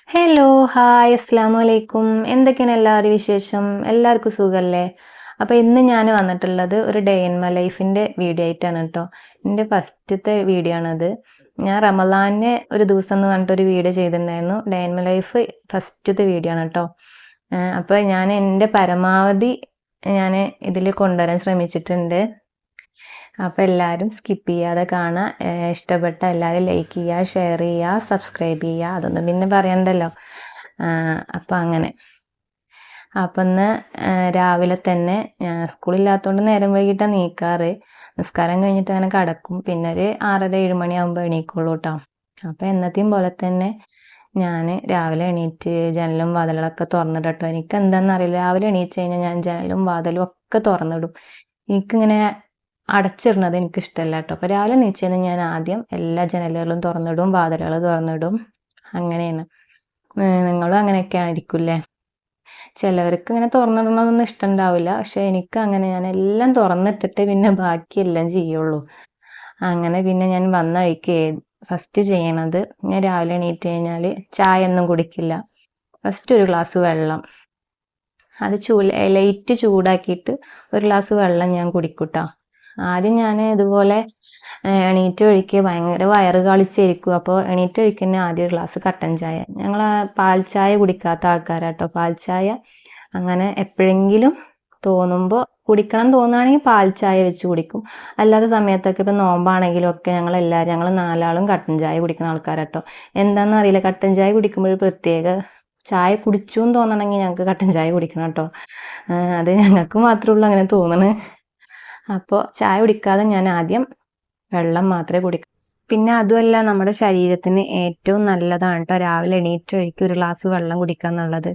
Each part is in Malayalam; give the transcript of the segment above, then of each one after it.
ഹലോ, ഹായ്, അസ്സലാമു അലൈക്കും. എന്തൊക്കെയാണ് എല്ലാവരുടെ വിശേഷം? എല്ലാവർക്കും സുഖല്ലേ? അപ്പോൾ ഇന്ന് ഞാൻ വന്നിട്ടുള്ളത് ഒരു ഡേ ഇൻ മൈ ലൈഫിൻ്റെ വീഡിയോ ആയിട്ടാണ് കേട്ടോ. എൻ്റെ ഫസ്റ്റത്തെ വീഡിയോ ആണത്. ഞാൻ റമളാനിന് ഒരു ദിവസം എന്ന് പറഞ്ഞിട്ടൊരു വീഡിയോ ചെയ്തിട്ടുണ്ടായിരുന്നു. ഡേ ഇൻ മൈ ലൈഫ് ഫസ്റ്റത്തെ വീഡിയോ ആണ് കേട്ടോ. അപ്പോൾ ഞാൻ എൻ്റെ പരമാവധി ഞാൻ ഇതിൽ കൊണ്ടുവരാൻ ശ്രമിച്ചിട്ടുണ്ട്. അപ്പോൾ എല്ലാവരും സ്കിപ്പ് ചെയ്യാതെ കാണുക. ഇഷ്ടപ്പെട്ട എല്ലാവരും ലൈക്ക് ചെയ്യുക, ഷെയർ ചെയ്യുക, സബ്സ്ക്രൈബ് ചെയ്യുക. അതൊന്നും പിന്നെ പറയണ്ടല്ലോ. അപ്പം അങ്ങനെ. അപ്പം ഇന്ന് രാവിലെ തന്നെ ഞാൻ സ്കൂളില്ലാത്തതുകൊണ്ട് നേരം വൈകിട്ടാണ് നീക്കാറ്. നിസ്കാരം കഴിഞ്ഞിട്ട് അങ്ങനെ കിടക്കും. പിന്നെ ഒരു 6:30-7 മണിയാകുമ്പോൾ എണീക്കുള്ളൂ കേട്ടോ. അപ്പം എന്നത്തെയും പോലെ തന്നെ ഞാൻ രാവിലെ എണീറ്റ് ജനലും വാതിലുകളൊക്കെ തുറന്നിടും കേട്ടോ. എനിക്ക് എന്താണെന്നറിയില്ല, രാവിലെ എണീറ്റ് കഴിഞ്ഞാൽ ഞാൻ ജനലും വാതിലും ഒക്കെ തുറന്നിടും. എനിക്കിങ്ങനെ അടച്ചിടുന്നത് എനിക്കിഷ്ടമല്ല കേട്ടോ. അപ്പോൾ രാവിലെ എണീറ്റ് കഴിഞ്ഞാൽ ഞാൻ ആദ്യം എല്ലാ ജനലുകളും തുറന്നിടും, വാതിലുകൾ തുറന്നിടും. അങ്ങനെയാണ്. നിങ്ങളും അങ്ങനെയൊക്കെ ആയിരിക്കില്ലേ? ചിലവർക്ക് ഇങ്ങനെ തുറന്നിടണമെന്നൊന്നും ഇഷ്ടമുണ്ടാവില്ല. പക്ഷെ എനിക്ക് അങ്ങനെ ഞാൻ എല്ലാം തുറന്നിട്ടിട്ട് പിന്നെ ബാക്കിയെല്ലാം ചെയ്യുള്ളൂ. അങ്ങനെ പിന്നെ ഞാൻ വന്ന വഴിക്ക് ഫസ്റ്റ് ചെയ്യണത്, ഞാൻ രാവിലെ എണീറ്റ് കഴിഞ്ഞാൽ ചായ ഒന്നും കുടിക്കില്ല. ഫസ്റ്റ് ഒരു ഗ്ലാസ് വെള്ളം, അത് ലൈറ്റ് ചൂടാക്കിയിട്ട് ഒരു ഗ്ലാസ് വെള്ളം ഞാൻ കുടിക്കൂട്ടോ. ആദ്യം ഞാൻ ഇതുപോലെ എണീറ്റ് വഴിക്ക് ഭയങ്കര വയറ് കളിച്ചിരിക്കും. അപ്പോൾ എണീറ്റ് വഴിക്ക് തന്നെ ആദ്യം ഒരു ഗ്ലാസ് കട്ടൻ ചായ. ഞങ്ങൾ പാൽ ചായ കുടിക്കാത്ത ആൾക്കാരാട്ടോ. പാൽ ചായ അങ്ങനെ എപ്പോഴെങ്കിലും തോന്നുമ്പോൾ കുടിക്കണം തോന്നുകയാണെങ്കിൽ പാൽ ചായ വെച്ച് കുടിക്കും. അല്ലാത്ത സമയത്തൊക്കെ ഇപ്പം നോമ്പാണെങ്കിലും ഒക്കെ ഞങ്ങൾ 4 കട്ടൻ ചായ കുടിക്കുന്ന ആൾക്കാരാട്ടോ. എന്താണെന്ന് അറിയില്ല, കട്ടൻ ചായ കുടിക്കുമ്പോൾ ഒരു പ്രത്യേക ചായ കുടിച്ചു എന്ന് തോന്നണമെങ്കിൽ ഞങ്ങൾക്ക് കട്ടൻ ചായ കുടിക്കണം കേട്ടോ. അത് ഞങ്ങൾക്ക് മാത്രമേ ഉള്ളൂ അങ്ങനെ തോന്നണേ. അപ്പോൾ ചായ കുടിക്കാതെ ഞാൻ ആദ്യം വെള്ളം മാത്രമേ കുടിക്കൂ. പിന്നെ അതുമല്ല, നമ്മുടെ ശരീരത്തിന് ഏറ്റവും നല്ലതാണ് കേട്ടോ രാവിലെ എണീറ്റ് വഴിക്ക് ഒരു ഗ്ലാസ് വെള്ളം കുടിക്കുക എന്നുള്ളത്.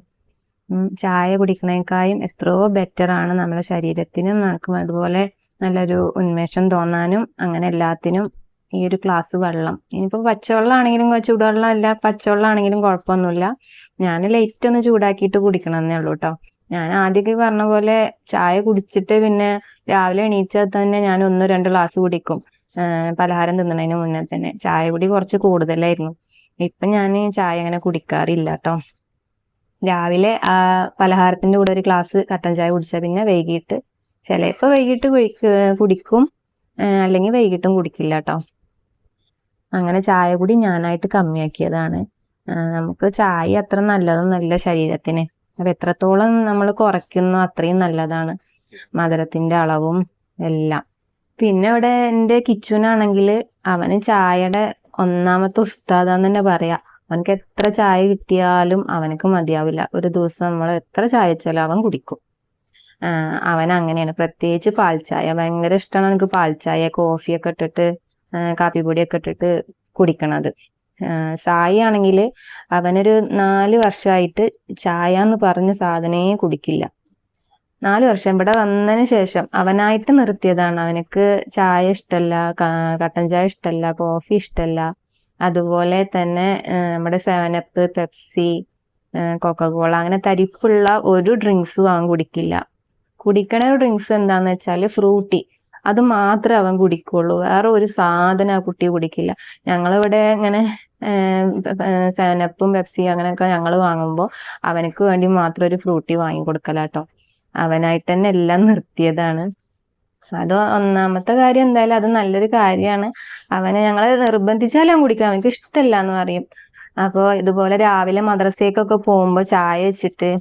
ചായ കുടിക്കണേക്കാളും എത്രയോ ബെറ്ററാണ് നമ്മുടെ ശരീരത്തിനും നമുക്കും. അതുപോലെ നല്ലൊരു ഉന്മേഷം തോന്നാനും അങ്ങനെ എല്ലാത്തിനും ഈ ഒരു ഗ്ലാസ് വെള്ളം. ഇനിയിപ്പോൾ പച്ചവെള്ളമാണെങ്കിലും ചൂടുവെള്ളം അല്ല, പച്ചവെള്ളമാണെങ്കിലും കുഴപ്പമൊന്നുമില്ല. ഞാൻ ലൈറ്റ് ഒന്ന് ചൂടാക്കിയിട്ട് കുടിക്കണമെന്നേ ഉള്ളൂ കേട്ടോ. ഞാൻ ആദ്യമൊക്കെ പറഞ്ഞ പോലെ ചായ കുടിച്ചിട്ട് പിന്നെ രാവിലെ എണീച്ചാൽ തന്നെ ഞാൻ 1-2 ഗ്ലാസ് കുടിക്കും. പലഹാരം തിന്നണതിന് മുന്നേ തന്നെ ചായ കുടി കുറച്ച് കൂടുതലായിരുന്നു. ഇപ്പം ഞാൻ ചായ അങ്ങനെ കുടിക്കാറില്ല കേട്ടോ. രാവിലെ പലഹാരത്തിൻ്റെ കൂടെ ഒരു ഗ്ലാസ് കട്ടൻ ചായ കുടിച്ചാൽ പിന്നെ വൈകിട്ട് ചിലപ്പോൾ വൈകിട്ട് കുടിക്കും, അല്ലെങ്കിൽ വൈകിട്ടും കുടിക്കില്ല കേട്ടോ. അങ്ങനെ ചായ കുടി ഞാനായിട്ട് കമ്മിയാക്കിയതാണ്. നമുക്ക് ചായ അത്ര നല്ലതൊന്നുമല്ല ശരീരത്തിന്. അപ്പം എത്രത്തോളം നമ്മൾ കുറയ്ക്കുന്നോ അത്രയും നല്ലതാണ്, മധുരത്തിൻ്റെ അളവും എല്ലാം. പിന്നെ ഇവിടെ എൻ്റെ കിച്ചുനാണെങ്കിൽ അവന് ചായയുടെ ഒന്നാമത്തെ ഉസ്താദാന്ന് തന്നെ പറയാം. അവനക്ക് എത്ര ചായ കിട്ടിയാലും അവനക്ക് മതിയാവില്ല. ഒരു ദിവസം നമ്മൾ എത്ര ചായ വെച്ചാലും അവൻ കുടിക്കും. അവൻ അങ്ങനെയാണ്. പ്രത്യേകിച്ച് പാൽ ചായ ഭയങ്കര ഇഷ്ടമാണ് എനിക്ക്. പാൽ ചായ കോഫിയൊക്കെ ഇട്ടിട്ട് കാപ്പിപ്പൊടിയൊക്കെ ഇട്ടിട്ട് കുടിക്കണത്. സായി ആണെങ്കിൽ അവനൊരു 4 വർഷമായിട്ട് ചായ എന്ന് പറഞ്ഞ സാധനേ കുടിക്കില്ല. 4 വർഷം ഇവിടെ വന്നതിന് ശേഷം അവനായിട്ട് നിർത്തിയതാണ്. അവനക്ക് ചായ ഇഷ്ടമല്ല, കട്ടൻ ചായ ഇഷ്ടമല്ല, കോഫി ഇഷ്ടമല്ല. അതുപോലെ തന്നെ നമ്മുടെ 7up, പെപ്സി, കൊക്കക്കോള അങ്ങനെ തരിപ്പുള്ള ഒരു ഡ്രിങ്ക്സും അവൻ കുടിക്കില്ല. കുടിക്കണ ഡ്രിങ്ക്സ് എന്താന്ന് വെച്ചാൽ ഫ്രൂട്ടി, അത് മാത്രമേ അവൻ കുടിക്കുള്ളൂ. വേറെ ഒരു സാധനം ആ കുട്ടി കുടിക്കില്ല. ഞങ്ങളിവിടെ ഇങ്ങനെ 7upും പെപ്സി അങ്ങനെയൊക്കെ ഞങ്ങൾ വാങ്ങുമ്പോൾ അവനക്ക് വേണ്ടി മാത്രം ഒരു ഫ്രൂട്ടി വാങ്ങിക്കൊടുക്കലാട്ടോ. അവനായിട്ട് തന്നെ എല്ലാം നിർത്തിയതാണ്. അത് ഒന്നാമത്തെ കാര്യം. എന്തായാലും അത് നല്ലൊരു കാര്യമാണ്. അവനെ ഞങ്ങൾ നിർബന്ധിച്ചാലും അവൻ കുടിക്കാം, അവനക്ക് ഇഷ്ടമല്ല എന്ന് പറയും. അപ്പോൾ ഇതുപോലെ രാവിലെ മദ്രസയ്ക്കൊക്കെ പോകുമ്പോൾ ചായ വെച്ചിട്ട്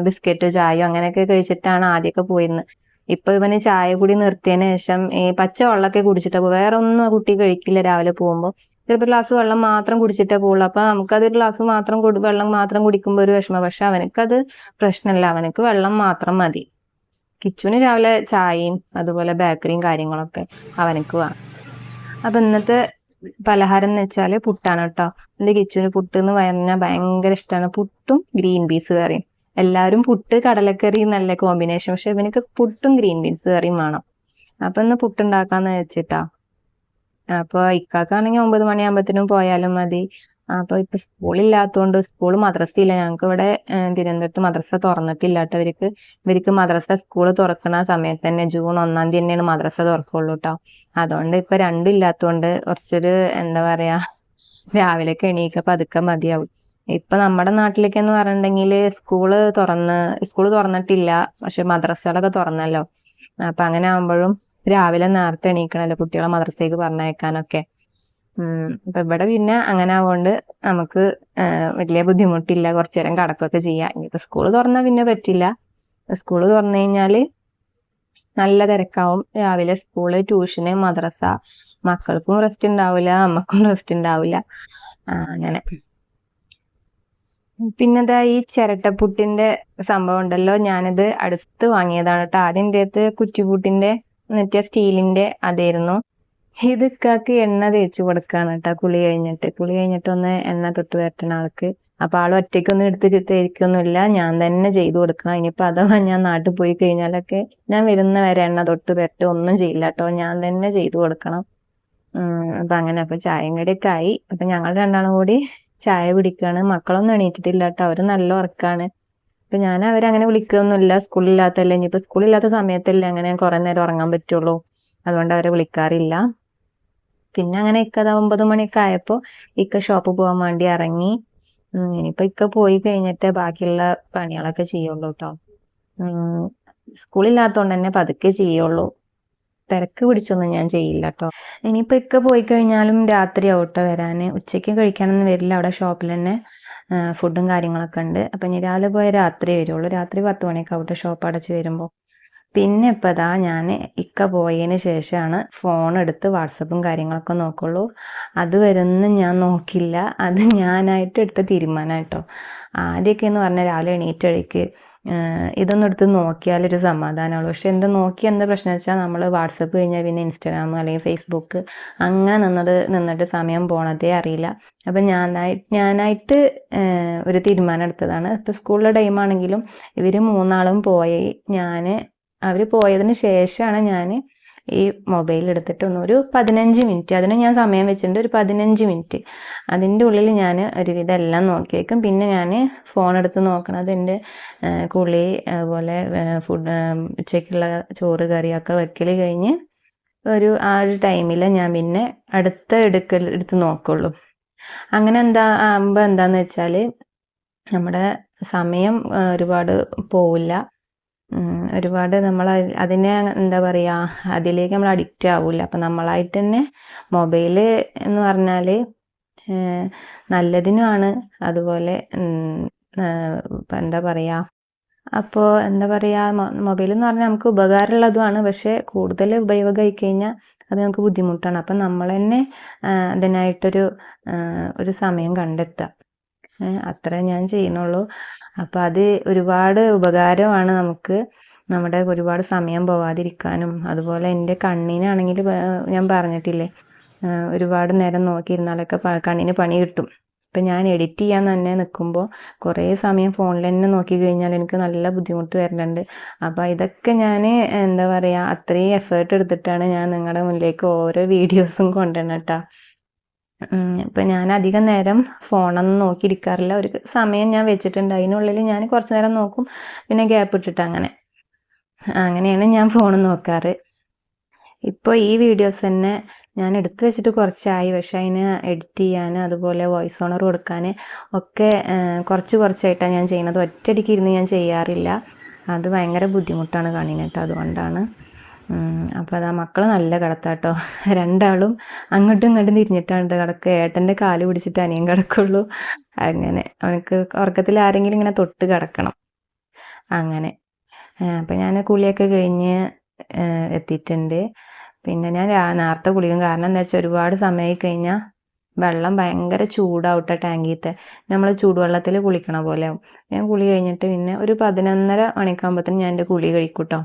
ബിസ്ക്കറ്റ് ചായയോ അങ്ങനെയൊക്കെ കഴിച്ചിട്ടാണ് ആദ്യമൊക്കെ പോയിരുന്നത്. ഇപ്പൊ ഇവന് ചായ കുടി നിർത്തിയതിന് ശേഷം ഈ പച്ചവെള്ളമൊക്കെ കുടിച്ചിട്ടാ പോകും. വേറെ ഒന്നും ആ കുട്ടി കഴിക്കില്ല. രാവിലെ പോകുമ്പോൾ ചിലപ്പോൾ ഗ്ലാസ് വെള്ളം മാത്രം കുടിച്ചിട്ടേ പോകുള്ളൂ. അപ്പൊ നമുക്കതൊരു ഗ്ലാസ് മാത്രം വെള്ളം മാത്രം കുടിക്കുമ്പോൾ ഒരു വിഷമം. പക്ഷെ അവനക്കത് പ്രശ്നമല്ല, അവനക്ക് വെള്ളം മാത്രം മതി. കിച്ചുവിന് രാവിലെ ചായയും അതുപോലെ ബേക്കറിയും കാര്യങ്ങളൊക്കെ അവനക്ക് വേണം. അപ്പൊ ഇന്നത്തെ പലഹാരം എന്ന് വെച്ചാൽ പുട്ടാണ് കേട്ടോ. എൻ്റെ കിച്ചുവിന് പുട്ട് എന്ന് പറഞ്ഞാൽ ഭയങ്കര ഇഷ്ടമാണ്. പുട്ടും ഗ്രീൻ പീസ് കറിയും. എല്ലാവരും പുട്ട് കടലക്കറി നല്ല കോമ്പിനേഷൻ, പക്ഷെ ഇവനക്ക് പുട്ടും ഗ്രീൻ ബീൻസ് കറിയും വേണം. അപ്പൊ ഇന്ന് പുട്ടുണ്ടാക്കാന്ന് വെച്ചിട്ടാ. അപ്പോൾ ഇക്കാക്കാണെങ്കിൽ 9 മണിയാകുമ്പോഴത്തേനും പോയാലും മതി. അപ്പോൾ ഇപ്പൊ സ്കൂളില്ലാത്തതുകൊണ്ട്, മദ്രസയില്ല ഞങ്ങൾക്ക് ഇവിടെ. തിരുവനന്തപുരത്ത് മദ്രസ തുറന്നിട്ടില്ല കേട്ടോ. ഇവർക്ക് മദ്രസ സ്കൂൾ തുറക്കുന്ന സമയത്ത് തന്നെ ജൂൺ 1-ാം തീയതി തന്നെയാണ് മദ്രസ തുറക്കുള്ളൂ കേട്ടോ. അതുകൊണ്ട് ഇപ്പൊ രണ്ടും ഇല്ലാത്തതുകൊണ്ട് കുറച്ചൊരു എന്താ പറയാ, രാവിലേക്ക് എണീക്ക പതുക്കെ മതിയാവും. ഇപ്പൊ നമ്മുടെ നാട്ടിലേക്കെന്ന് പറഞ്ഞിട്ടുണ്ടെങ്കിൽ സ്കൂള് തുറന്നിട്ടില്ല, പക്ഷെ മദ്രസകളൊക്കെ തുറന്നല്ലോ. അപ്പൊ അങ്ങനെ ആകുമ്പോഴും രാവിലെ നേരത്തെ എണീക്കണല്ലോ കുട്ടികളെ മദ്രസയ്ക്ക് പറഞ്ഞയക്കാനൊക്കെ. അപ്പൊ ഇവിടെ പിന്നെ അങ്ങനെ ആവുകൊണ്ട് നമുക്ക് വലിയ ബുദ്ധിമുട്ടില്ല, കുറച്ചു നേരം കിടക്കൊക്കെ ചെയ്യാം. ഇനിയിപ്പോ സ്കൂള് തുറന്നാൽ പിന്നെ പറ്റില്ല. സ്കൂള് തുറന്നു കഴിഞ്ഞാല് നല്ല തിരക്കാവും. രാവിലെ സ്കൂള്, ട്യൂഷന്, മദ്രസ, മക്കൾക്കും റെസ്റ്റ് ഉണ്ടാവില്ല, നമ്മക്കും റെസ്റ്റ് ഉണ്ടാവില്ല. അങ്ങനെ. പിന്നെന്താ ഈ ചിരട്ടപ്പുട്ടിന്റെ സംഭവം ഉണ്ടല്ലോ, ഞാനിത് അടുത്ത് വാങ്ങിയതാണ് കേട്ടോ. ആദ്യം എൻ്റെ അടുത്ത് കുറ്റിപ്പുട്ടിന്റെ മറ്റേ സ്റ്റീലിന്റെ അതായിരുന്നു. ഇത് ഇക്കാക്ക് എണ്ണ തേച്ച് കൊടുക്കാണ് കേട്ടോ. കുളി കഴിഞ്ഞിട്ട് ഒന്ന് എണ്ണ തൊട്ട് വരട്ടണ ആൾക്ക്. അപ്പൊ ആൾ ഒറ്റയ്ക്കൊന്നും എടുത്ത് തേക്കൊന്നുമില്ല, ഞാൻ തന്നെ ചെയ്തു കൊടുക്കണം. ഇനിയിപ്പോ അഥവാ ഞാൻ നാട്ടിൽ പോയി കഴിഞ്ഞാലൊക്കെ ഞാൻ വരുന്ന വരെ എണ്ണ തൊട്ട് വരട്ട് ഒന്നും ചെയ്യില്ല കേട്ടോ, ഞാൻ തന്നെ ചെയ്തു കൊടുക്കണം. അപ്പൊ അങ്ങനെ. അപ്പൊ ചായയും കടിയൊക്കെ ആയി. അപ്പൊ ഞങ്ങൾ രണ്ടാളും കൂടി ചായ പിടിക്കാണ്. മക്കളൊന്നും എണീറ്റിട്ടില്ല കേട്ടോ, അവര് നല്ല ഉറക്കാണ്. അപ്പൊ ഞാൻ അവരങ്ങനെ വിളിക്കുകയൊന്നുമില്ല, സ്കൂളില്ലാത്തല്ലേ. ഇനിയിപ്പോ സ്കൂളില്ലാത്ത സമയത്തല്ലേ അങ്ങനെ കുറെ നേരം ഉറങ്ങാൻ പറ്റുള്ളൂ, അതുകൊണ്ട് അവരെ വിളിക്കാറില്ല. പിന്നെ അങ്ങനെ ഇക്ക 9 മണിയൊക്കെ ആയപ്പോ ഇക്ക ഷോപ്പ് പോകാൻ വേണ്ടി ഇറങ്ങി. ഇനിയിപ്പോ ഇക്ക പോയി കഴിഞ്ഞിട്ട് ബാക്കിയുള്ള പണികളൊക്കെ ചെയ്യുള്ളൂ കേട്ടോ. സ്കൂളില്ലാത്തോണ്ട് തന്നെ പതുക്കെ ചെയ്യുള്ളൂ, തിരക്ക് പിടിച്ചൊന്നും ഞാൻ ചെയ്യില്ല കേട്ടോ. ഇനിയിപ്പോ ഇക്ക പോയി കഴിഞ്ഞാലും രാത്രിയാവും കേട്ടോ വരാന്. ഉച്ചയ്ക്ക് കഴിക്കാനൊന്നും വരില്ല, അവിടെ ഷോപ്പിൽ തന്നെ ഫുഡും കാര്യങ്ങളൊക്കെ ഉണ്ട്. അപ്പൊ ഇനി രാവിലെ പോയ രാത്രി വരുള്ളൂ. രാത്രി 10 മണിയൊക്കെ ആവട്ടെ ഷോപ്പ് അടച്ച് വരുമ്പോ. പിന്നെ ഇപ്പൊ ദാ ഞാൻ ഇക്ക പോയതിന് ശേഷമാണ് ഫോൺ എടുത്ത് വാട്സപ്പും കാര്യങ്ങളൊക്കെ നോക്കുള്ളൂ. അത് വരുന്ന ഞാൻ നോക്കില്ല, അത് ഞാനായിട്ട് എടുത്ത തീരുമാനമായിട്ടോ. ആദ്യമൊക്കെ എന്ന് പറഞ്ഞാൽ രാവിലെ എണീറ്റഴിക്ക് ഇതൊന്നും എടുത്ത് നോക്കിയാലൊരു സമാധാനമുള്ളൂ. പക്ഷെ എന്താ പ്രശ്നം വെച്ചാൽ നമ്മൾ വാട്സപ്പ് കഴിഞ്ഞാൽ പിന്നെ ഇൻസ്റ്റാഗ്രാം അല്ലെങ്കിൽ ഫേസ്ബുക്ക് അങ്ങനെ നിന്നിട്ട് സമയം പോണതേ അറിയില്ല. അപ്പം ഞാനായിട്ട് ഒരു തീരുമാനം എടുത്തതാണ്. ഇപ്പം സ്കൂളിലെ ടൈമാണെങ്കിലും ഇവർ മൂന്നാളും പോയി, അവർ പോയതിന് ശേഷമാണ് ഞാൻ ഈ മൊബൈൽ എടുത്തിട്ട് ഒരു 15 മിനിറ്റ്, അതിന് ഞാൻ സമയം വെച്ചിട്ടുണ്ട്, ഒരു 15 മിനിറ്റ് അതിൻ്റെ ഉള്ളിൽ ഞാൻ ഒരുവിധം എല്ലാം നോക്കി വയ്ക്കും. പിന്നെ ഞാൻ ഫോൺ എടുത്ത് നോക്കണത് എൻ്റെ കുളി, അതുപോലെ ഉച്ചയ്ക്കുള്ള ചോറ് കറിയൊക്കെ വെക്കൽ കഴിഞ്ഞ് ആ ഒരു ടൈമിൽ ഞാൻ പിന്നെ എടുത്ത് നോക്കുള്ളൂ. അങ്ങനെ ആകുമ്പോൾ എന്താന്ന് വെച്ചാൽ നമ്മുടെ സമയം ഒരുപാട് പോവില്ല, ഒരുപാട് നമ്മൾ അതിനെ അതിലേക്ക് നമ്മൾ അഡിക്റ്റ് ആവില്ല. അപ്പം നമ്മളായിട്ട് തന്നെ മൊബൈൽ എന്ന് പറഞ്ഞാൽ നല്ലതിനുമാണ്, അതുപോലെ അപ്പോൾ മൊബൈൽ എന്ന് പറഞ്ഞാൽ നമുക്ക് ഉപകാരമുള്ളതുമാണ്, പക്ഷെ കൂടുതൽ ഉപയോഗമായി കഴിഞ്ഞാൽ അത് നമുക്ക് ബുദ്ധിമുട്ടാണ്. അപ്പം നമ്മൾ തന്നെ അതിനായിട്ടൊരു സമയം കണ്ടെത്തുക, അത്രേ ഞാൻ ചെയ്യുന്നുള്ളൂ. അപ്പം അത് ഒരുപാട് ഉപകാരമാണ് നമുക്ക്, നമ്മുടെ ഒരുപാട് സമയം പോവാതിരിക്കാനും. അതുപോലെ എൻ്റെ കണ്ണിനാണെങ്കിൽ ഞാൻ പറഞ്ഞിട്ടില്ലേ, ഒരുപാട് നേരം നോക്കിയിരുന്നാലൊക്കെ കണ്ണിന് പണി കിട്ടും. ഇപ്പം ഞാൻ എഡിറ്റ് ചെയ്യാൻ തന്നെ നിൽക്കുമ്പോൾ കുറേ സമയം ഫോണിൽ തന്നെ നോക്കി കഴിഞ്ഞാൽ എനിക്ക് നല്ല ബുദ്ധിമുട്ട് വരുന്നുണ്ട്. അപ്പം ഇതൊക്കെ ഞാൻ അത്രയും എഫേർട്ട് എടുത്തിട്ടാണ് ഞാൻ നിങ്ങളുടെ മുന്നിലേക്ക് ഓരോ വീഡിയോസും കൊണ്ടുവരണം കേട്ടോ. ഇപ്പം ഞാൻ അധികം നേരം ഫോണൊന്നും നോക്കിയിരിക്കാറില്ല, ഒരു സമയം ഞാൻ വെച്ചിട്ടുണ്ട്, അതിനുള്ളിൽ ഞാൻ കുറച്ച് നേരം നോക്കും, പിന്നെ ഗ്യാപ്പ് ഇട്ടിട്ട് അങ്ങനെയാണ് ഞാൻ ഫോൺ നോക്കാറ്. ഇപ്പോൾ ഈ വീഡിയോസ് തന്നെ ഞാൻ എടുത്തു വെച്ചിട്ട് കുറച്ചായി, പക്ഷെ അതിന് എഡിറ്റ് ചെയ്യാൻ, അതുപോലെ വോയിസ് ഓണർ കൊടുക്കാൻ ഒക്കെ കുറച്ചായിട്ടാണ് ഞാൻ ചെയ്യുന്നത്. ഒറ്റയടിക്ക് ഇരുന്ന് ഞാൻ ചെയ്യാറില്ല, അത് ഭയങ്കര ബുദ്ധിമുട്ടാണ് കണ്ണിന് കേട്ടോ, അതുകൊണ്ടാണ്. അപ്പോൾ അതാ മക്കൾ നല്ല കിടത്താട്ടോ, രണ്ടാളും അങ്ങോട്ടും ഇങ്ങോട്ടും തിരിഞ്ഞിട്ടാണ് കിടക്കുക. ഏട്ടൻ്റെ കാല് പിടിച്ചിട്ട് അനിയൻ കിടക്കുള്ളൂ. അങ്ങനെ അവനക്ക് ഉറക്കത്തിൽ ആരെങ്കിലും ഇങ്ങനെ തൊട്ട് കിടക്കണം അങ്ങനെ. അപ്പം ഞാൻ കുളിയൊക്കെ കഴിഞ്ഞ് എത്തിയിട്ടുണ്ട്. പിന്നെ ഞാൻ നേരത്തെ കുളിക്കും, കാരണം എന്താ വെച്ചാൽ ഒരുപാട് സമയമായി കഴിഞ്ഞാൽ വെള്ളം ഭയങ്കര ചൂടാവട്ടെ ടാങ്കിത്തെ, നമ്മൾ ചൂടുവെള്ളത്തിൽ കുളിക്കണ പോലെ ആവും. ഞാൻ കുളി കഴിഞ്ഞിട്ട് പിന്നെ ഒരു 11:30 മണിക്കാകുമ്പോഴത്തേനും ഞാൻ എൻ്റെ കുളി കഴിക്കൂട്ടോ.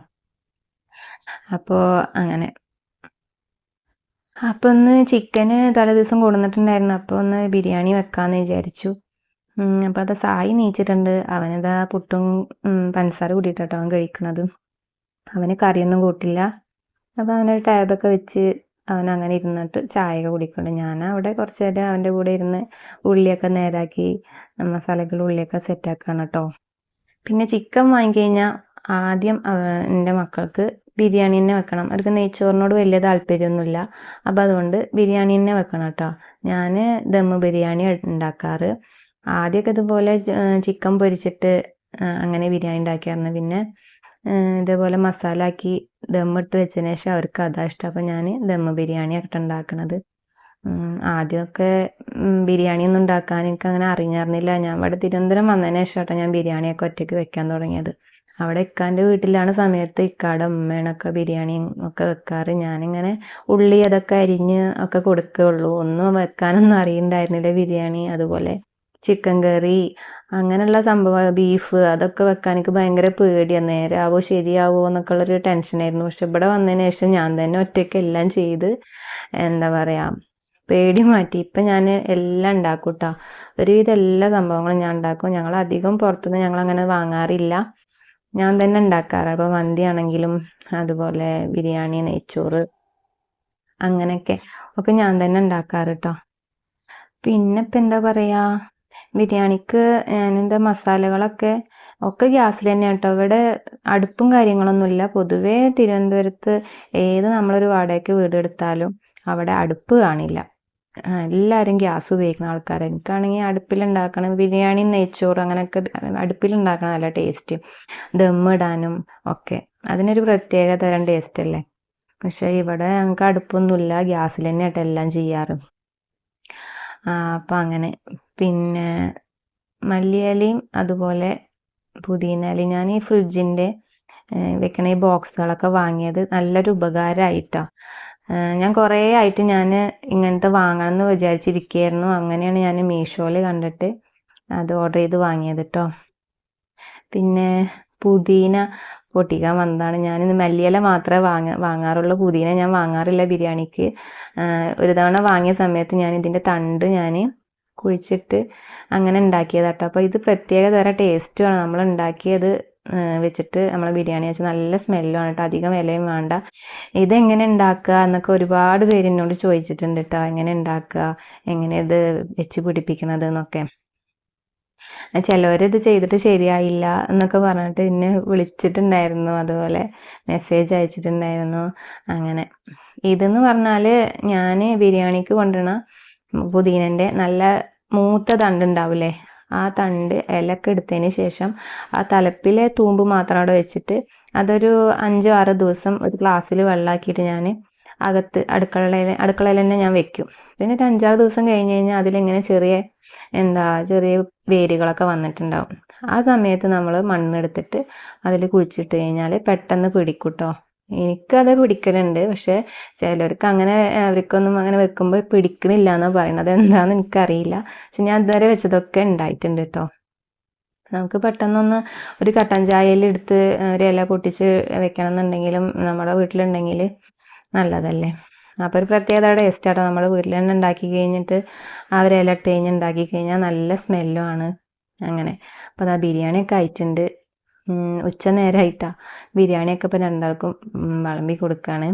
അപ്പോൾ അങ്ങനെ. അപ്പം ഒന്ന് ചിക്കന് തലേദിവസം കൊണ്ടുവന്നിട്ടുണ്ടായിരുന്നു, അപ്പോൾ ഒന്ന് ബിരിയാണി വെക്കാമെന്ന് വിചാരിച്ചു. അപ്പോൾ അത് സായി നീച്ചിട്ടുണ്ട്, അവനിതാ പുട്ടും പഞ്ചസാര കൂട്ടിയിട്ടാട്ടോ അവൻ കഴിക്കണത്. അവന് കറിയൊന്നും കൂട്ടില്ല. അപ്പോൾ അവനൊരു ടാബൊക്കെ വെച്ച് അവനങ്ങനെ ഇരുന്നിട്ട് ചായയൊക്കെ കുടിക്കുന്നുണ്ട്. ഞാൻ അവിടെ കുറച്ച് നേരം അവൻ്റെ കൂടെ ഇരുന്ന് ഉള്ളിയൊക്കെ നേരാക്കി മസാലകൾ ഉള്ളിയൊക്കെ സെറ്റാക്കുകയാണ് കേട്ടോ. പിന്നെ ചിക്കൻ വാങ്ങിക്കഴിഞ്ഞാൽ ആദ്യം എൻ്റെ മക്കൾക്ക് ബിരിയാണി തന്നെ വെക്കണം, അവർക്ക് നെയ്ച്ചോറിനോട് വലിയ താല്പര്യമൊന്നുമില്ല. അപ്പോൾ അതുകൊണ്ട് ബിരിയാണി തന്നെ വെക്കണം കേട്ടോ. ഞാൻ ദമ്മ് ബിരിയാണി ഉണ്ടാക്കാറ്. ആദ്യമൊക്കെ ഇതുപോലെ ചിക്കൻ പൊരിച്ചിട്ട് അങ്ങനെ ബിരിയാണി ഉണ്ടാക്കിയായിരുന്നു. പിന്നെ ഇതേപോലെ മസാല ആക്കി ദമ്മിട്ട് വെച്ചതിന് ശേഷം അവർക്ക് അതാ ഇഷ്ടം. അപ്പം ഞാൻ ദമ്മ് ബിരിയാണിയായിട്ട് ഉണ്ടാക്കണത്. ആദ്യമൊക്കെ ബിരിയാണി ഒന്നും ഉണ്ടാക്കാൻ എനിക്ക് അങ്ങനെ അറിഞ്ഞായിരുന്നില്ല. ഞാൻ ഇവിടെ തിരുവനന്തപുരം വന്നതിന് ശേഷം ഞാൻ ബിരിയാണിയൊക്കെ ഒറ്റയ്ക്ക് വെക്കാൻ തുടങ്ങിയത്. അവിടെ ഇക്കാൻ്റെ വീട്ടിലാണ് സമയത്ത് ഇക്കാടെ ഉമ്മേനൊക്കെ ബിരിയാണിയും ഒക്കെ വെക്കാറ്. ഞാനിങ്ങനെ ഉള്ളി അതൊക്കെ അരിഞ്ഞ് ഒക്കെ കൊടുക്കുകയുള്ളൂ. ഒന്നും വെക്കാനൊന്നും അറിയണ്ടായിരുന്നില്ല ബിരിയാണി. അതുപോലെ ചിക്കൻ കറി അങ്ങനെയുള്ള സംഭവം, ബീഫ് അതൊക്കെ വെക്കാൻ എനിക്ക് ഭയങ്കര പേടിയാണ്. നേരാവോ ശരിയാവോ എന്നൊക്കെ ഉള്ളൊരു ടെൻഷനായിരുന്നു. പക്ഷെ ഇവിടെ വന്നതിന് ശേഷം ഞാൻ തന്നെ ഒറ്റയ്ക്ക് എല്ലാം ചെയ്ത് എന്താ പറയുക പേടി മാറ്റി. ഇപ്പം ഞാൻ എല്ലാം ഉണ്ടാക്കും കേട്ടോ. ഒരുവിധം എല്ലാ സംഭവങ്ങളും ഞാൻ ഉണ്ടാക്കും. ഞങ്ങൾ അധികം പുറത്തുനിന്ന് ഞങ്ങൾ അങ്ങനെ വാങ്ങാറില്ല. ഞാൻ തന്നെ ഉണ്ടാക്കാറ്. അപ്പോൾ മന്തി ആണെങ്കിലും അതുപോലെ ബിരിയാണി, നെയ്ച്ചോറ് അങ്ങനെയൊക്കെ ഒക്കെ ഞാൻ തന്നെ ഉണ്ടാക്കാറ് കേട്ടോ. പിന്നെ ഇപ്പം എന്താ പറയുക, ബിരിയാണിക്ക് ഞാനെന്താ മസാലകളൊക്കെ ഒക്കെ ഗ്യാസിൽ തന്നെയാണ് കേട്ടോ. ഇവിടെ അടുപ്പും കാര്യങ്ങളൊന്നുമില്ല. പൊതുവേ തിരുവനന്തപുരത്ത് ഏത് നമ്മളൊരു വാടകയ്ക്ക് വീടെടുത്താലും അവിടെ അടുപ്പ് കാണില്ല. എല്ലാവരും ഗ്യാസ് ഉപയോഗിക്കുന്ന ആൾക്കാരാണ്. എനിക്കാണെങ്കിൽ അടുപ്പിലുണ്ടാക്കണം ബിരിയാണി, നെയ്ച്ചോറ് അങ്ങനെയൊക്കെ അടുപ്പിലുണ്ടാക്കണം നല്ല ടേസ്റ്റ്. ദമ്മിടാനും ഒക്കെ അതിനൊരു പ്രത്യേക തരം ടേസ്റ്റ് അല്ലേ. പക്ഷേ ഇവിടെ ഞങ്ങൾക്ക് അടുപ്പൊന്നുമില്ല, ഗ്യാസിൽ തന്നെയായിട്ട് എല്ലാം ചെയ്യാറ്. അപ്പം അങ്ങനെ. പിന്നെ മല്ലിയിലയും അതുപോലെ പുതിന ഇലയും ഞാൻ ഈ ഫ്രിഡ്ജിൻ്റെ വെക്കണ ഈ ബോക്സുകളൊക്കെ വാങ്ങിയത് നല്ലൊരു ഉപകാരമായിട്ടാണ്. ഞാൻ കുറേ ആയിട്ട് ഞാൻ ഇങ്ങനത്തെ വാങ്ങണം എന്ന് വിചാരിച്ചിരിക്കുകയായിരുന്നു. അങ്ങനെയാണ് ഞാൻ മീഷോയിൽ കണ്ടിട്ട് അത് ഓർഡർ ചെയ്ത് വാങ്ങിയത് കേട്ടോ. പിന്നെ പുതിന പൊട്ടിക്കാൻ വന്നതാണ്. ഞാനിന്ന് മല്ലിയില മാത്രമേ വാങ്ങാറുള്ളൂ. പുതിന ഞാൻ വാങ്ങാറില്ല ബിരിയാണിക്ക്. ഒരു തവണ വാങ്ങിയ സമയത്ത് ഞാൻ ഇതിൻ്റെ തണ്ട് ഞാൻ കുഴിച്ചിട്ട് അങ്ങനെ ഉണ്ടാക്കിയതാട്ടോ. അപ്പോൾ ഇത് പ്രത്യേക തരം ടേസ്റ്റുമാണ്. നമ്മൾ ഉണ്ടാക്കിയത് വെച്ചിട്ട് നമ്മൾ ബിരിയാണി വെച്ച് നല്ല സ്മെല്ലുമാണ് കേട്ടോ. അധികം വിലയും വേണ്ട. ഇതെങ്ങനെ ഉണ്ടാക്കുക എന്നൊക്കെ ഒരുപാട് പേര് എന്നോട് ചോദിച്ചിട്ടുണ്ട് കേട്ടോ. എങ്ങനെ ഉണ്ടാക്കുക, എങ്ങനെ ഇത് വെച്ച് പിടിപ്പിക്കണത് എന്നൊക്കെ. ചിലവരിത് ചെയ്തിട്ട് ശരിയായില്ല എന്നൊക്കെ പറഞ്ഞിട്ട് എന്നെ വിളിച്ചിട്ടുണ്ടായിരുന്നു, അതുപോലെ മെസ്സേജ് അയച്ചിട്ടുണ്ടായിരുന്നു. അങ്ങനെ ഇതെന്ന് പറഞ്ഞാൽ ഞാൻ ബിരിയാണിക്ക് കൊണ്ടുവരണ പുതിനൻ്റെ നല്ല മൂത്ത തണ്ട് ഉണ്ടാവില്ലേ, ആ തണ്ട് ഇലക്കെ എടുത്തതിന് ശേഷം ആ തലപ്പിലെ തൂമ്പ് മാത്രം അവിടെ വെച്ചിട്ട് അതൊരു 5-6 ദിവസം ഒരു ഗ്ലാസ്സിൽ വെള്ളമാക്കിയിട്ട് ഞാൻ അകത്ത് അടുക്കളയിൽ തന്നെ ഞാൻ വെക്കും. പിന്നെ ഒരു 5-6 ദിവസം കഴിഞ്ഞ് കഴിഞ്ഞാൽ അതിലിങ്ങനെ ചെറിയ വേരുകളൊക്കെ വന്നിട്ടുണ്ടാവും. ആ സമയത്ത് നമ്മൾ മണ്ണെടുത്തിട്ട് അതിൽ കുഴിച്ചിട്ട് കഴിഞ്ഞാൽ പെട്ടെന്ന് പിടിക്കും കേട്ടോ. എനിക്കത് പിടിക്കലുണ്ട്. പക്ഷെ ചിലർക്ക് അങ്ങനെ അവർക്കൊന്നും അങ്ങനെ വെക്കുമ്പോൾ പിടിക്കണില്ല എന്നാണ് പറയുന്നത്. എന്താണെന്ന് എനിക്കറിയില്ല. പക്ഷെ ഞാൻ ഇതുവരെ വെച്ചതൊക്കെ ഉണ്ടായിട്ടുണ്ട് കേട്ടോ. നമുക്ക് പെട്ടെന്നൊന്ന് ഒരു കട്ടൻ ചായയിൽ എടുത്ത് ഒരു ഇല പൊട്ടിച്ച് വെക്കണം എന്നുണ്ടെങ്കിലും നമ്മുടെ വീട്ടിലുണ്ടെങ്കിൽ നല്ലതല്ലേ. അപ്പോൾ ഒരു പ്രത്യേകത ടേസ്റ്റ് ആട്ടോ. നമ്മൾ വീട്ടിൽ തന്നെ ഉണ്ടാക്കി കഴിഞ്ഞിട്ട് ആ ഒരു ഇല ഇട്ട് കഴിഞ്ഞ് ഉണ്ടാക്കി കഴിഞ്ഞാൽ നല്ല സ്മെല്ലുമാണ്. അങ്ങനെ അപ്പോൾ അതാ ബിരിയാണിയൊക്കെ ആയിട്ടുണ്ട്. ഉച്ച നേരമായിട്ടാണ്. ബിരിയാണിയൊക്കെ ഇപ്പോൾ രണ്ടാൾക്കും വിളമ്പി കൊടുക്കുകയാണ്.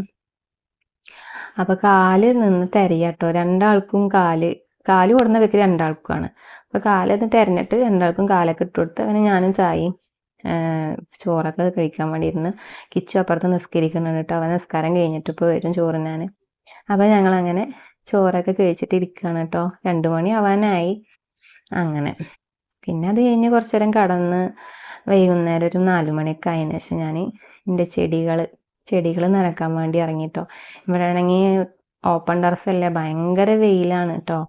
അപ്പോൾ കാല് നിന്ന് തിരയാട്ടോ. രണ്ടാൾക്കും കാല് കൊടുന്ന വെക്ക് രണ്ടാൾക്കുമാണ്. അപ്പോൾ കാലൊന്ന് തിരഞ്ഞിട്ട് രണ്ടാൾക്കും കാലൊക്കെ ഇട്ട് കൊടുത്ത് അങ്ങനെ ഞാനും ചായയും ചോറൊക്കെ കഴിക്കാൻ വേണ്ടി ഇരുന്ന്. കിച്ചു അപ്പുറത്ത് നിസ്കരിക്കുന്നുണ്ട് കേട്ടോ. അവൻ നിസ്കാരം കഴിഞ്ഞിട്ട് ഇപ്പോൾ വരും ചോറിനാൻ. അപ്പോൾ ഞങ്ങളങ്ങനെ ചോറൊക്കെ കഴിച്ചിട്ട് ഇരിക്കുകയാണ് കേട്ടോ. 2 മണി ആവാനായി. അങ്ങനെ പിന്നെ അത് കഴിഞ്ഞ് കുറച്ച് നേരം കടന്ന് വൈകുന്നേരം ഒരു 4 മണിയൊക്കെ ആയതിനു ശേഷം ഞാൻ എൻ്റെ ചെടികൾ നനക്കാൻ വേണ്ടി ഇറങ്ങിട്ടോ. ഇവിടെ ആണെങ്കിൽ ഓപ്പൺ ടെറസല്ലേ, ഭയങ്കര വെയിലാണ് കേട്ടോ.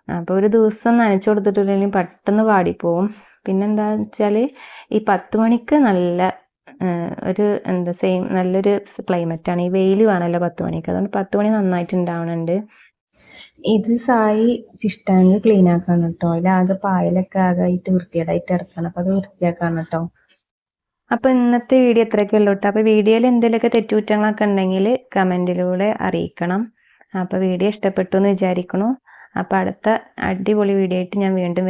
അപ്പോൾ ഒരു ദിവസം നനച്ചു കൊടുത്തിട്ടില്ലെങ്കിൽ പെട്ടെന്ന് പാടിപ്പോവും. പിന്നെന്താ വെച്ചാൽ ഈ 10 മണിക്ക് നല്ല ഒരു നല്ലൊരു ക്ലൈമറ്റാണ്. ഈ വെയിൽ വേണമല്ലോ 10 മണിക്ക്. അതുകൊണ്ട് 10 മണി നന്നായിട്ട് ഉണ്ടാവണുണ്ട്. ഇത് സായി ഫിഷ് ടാങ്ക് ക്ലീൻ ആക്കാണ് കേട്ടോ. അതിലാകെ പായലൊക്കെ ആകായിട്ട് വൃത്തികേടായിട്ട് കിടക്കണം. അപ്പോൾ അത് വൃത്തിയാക്കാണ് കേട്ടോ. അപ്പോൾ ഇന്നത്തെ വീഡിയോ ഇത്രയൊക്കെ ഉള്ളൂ കേട്ടോ. അപ്പോൾ വീഡിയോയിൽ എന്തെങ്കിലുമൊക്കെ തെറ്റുകുറ്റങ്ങളൊക്കെ ഉണ്ടെങ്കിൽ കമൻറ്റിലൂടെ അറിയിക്കണം. അപ്പോൾ വീഡിയോ ഇഷ്ടപ്പെട്ടു എന്ന് വിചാരിക്കുന്നു. അപ്പോൾ അടുത്ത അടിപൊളി വീഡിയോ ആയിട്ട് ഞാൻ വീണ്ടും